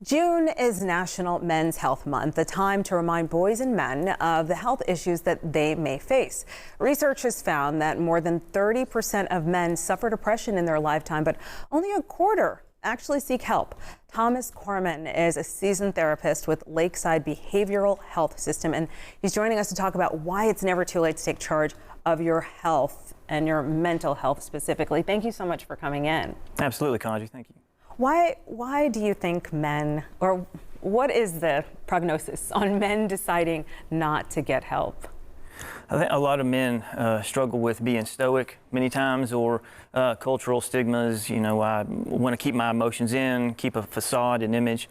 June is National Men's Health Month, a time to remind boys and men of the health issues that they may face. Research has found that more than 30% of men suffer depression in their lifetime, but only a quarter actually seek help. Thomas Corman is a seasoned therapist with Lakeside Behavioral Health System, and he's joining us to talk about why it's never too late to take charge of your health and your mental health specifically. Thank you so much for coming in. Absolutely, Kanji. Thank you. Why do you think men, or what is the prognosis on men deciding not to get help? I think a lot of men struggle with being stoic many times, or cultural stigmas. You know, I want to keep my emotions in, keep a facade, an image.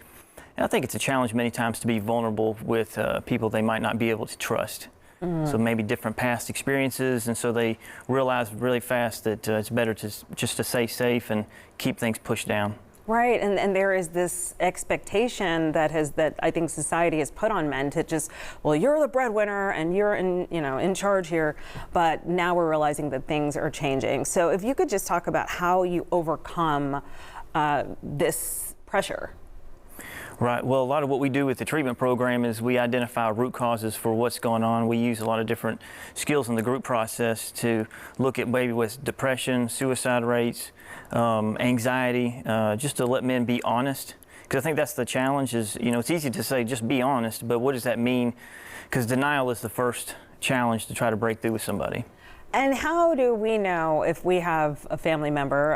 And I think it's a challenge many times to be vulnerable with people they might not be able to trust. So maybe different past experiences, and so they realize really fast that it's better just to stay safe and keep things pushed down. Right, and there is this expectation that I think society has put on men to just, well, you're the breadwinner and you're in charge here, but now we're realizing that things are changing. So if you could just talk about how you overcome this pressure. Right. Well, a lot of what we do with the treatment program is we identify root causes for what's going on. We use a lot of different skills in the group process to look at maybe with depression, suicide rates, anxiety, just to let men be honest. Because I think that's the challenge is, it's easy to say just be honest, but what does that mean? Because denial is the first challenge to try to break through with somebody. And how do we know if we have a family member,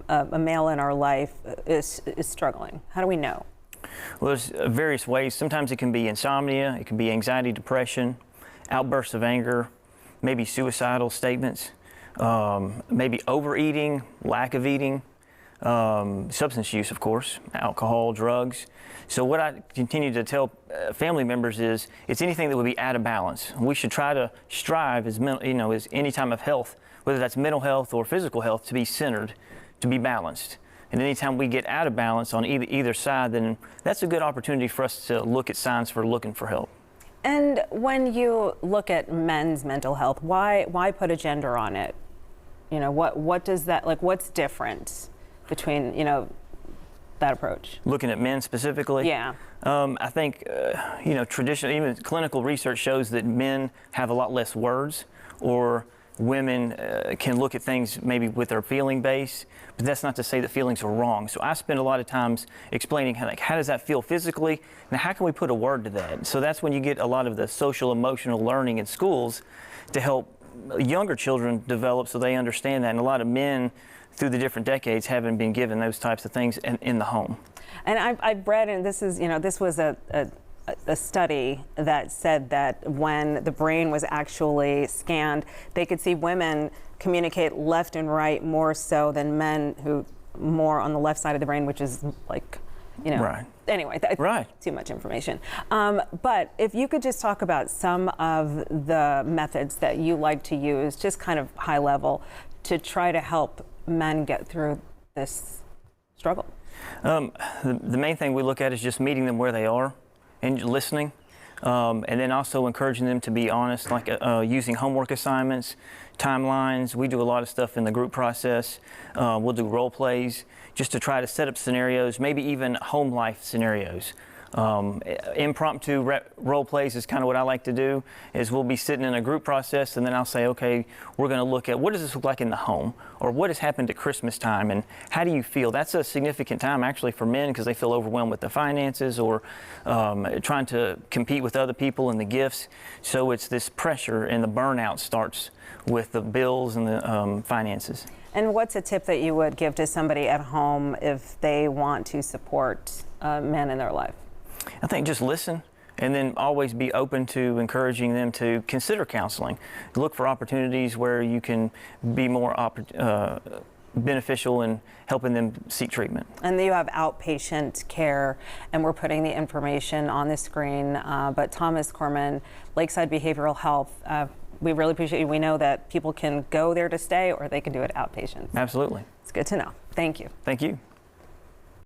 a male in our life is struggling? How do we know? Well, there's various ways. Sometimes it can be insomnia, it can be anxiety, depression, outbursts of anger, maybe suicidal statements, maybe overeating, lack of eating, substance use, of course, alcohol, drugs. So what I continue to tell family members is it's anything that would be out of balance. We should try to strive as any time of health, whether that's mental health or physical health, to be centered, to be balanced. And anytime we get out of balance on either side, then that's a good opportunity for us to look at signs for looking for help. And when you look at men's mental health, why put a gender on it? What does that, what's different between, that approach? Looking at men specifically? Yeah. I think, traditionally, even clinical research shows that men have a lot less words, or women can look at things maybe with their feeling base, but that's not to say that feelings are wrong. So I spend a lot of times explaining how does that feel physically, and how can we put a word to that? So that's when you get a lot of the social emotional learning in schools to help younger children develop so they understand that. And a lot of men through the different decades haven't been given those types of things in the home. And I've read, and this is, this was a study that said that when the brain was actually scanned, they could see women communicate left and right more so than men who more on the left side of the brain, which is right. Anyway, right. Too much information. But if you could just talk about some of the methods that you like to use, just kind of high level, to try to help men get through this struggle. The main thing we look at is just meeting them where they are and listening, and then also encouraging them to be honest, like using homework assignments, timelines. We do a lot of stuff in the group process. We'll do role plays just to try to set up scenarios, maybe even home life scenarios. Impromptu role plays is kind of what I like to do. Is we'll be sitting in a group process, and then I'll say, okay, we're going to look at what does this look like in the home, or what has happened at Christmas time, and how do you feel? That's a significant time actually for men because they feel overwhelmed with the finances, or trying to compete with other people and the gifts. So it's this pressure, and the burnout starts with the bills and the finances. And what's a tip that you would give to somebody at home if they want to support men in their life? I think just listen, and then always be open to encouraging them to consider counseling. Look for opportunities where you can be more beneficial in helping them seek treatment. And you have outpatient care, and we're putting the information on the screen. But Thomas Corman, Lakeside Behavioral Health, we really appreciate you. We know that people can go there to stay, or they can do it outpatient. Absolutely. It's good to know. Thank you. Thank you.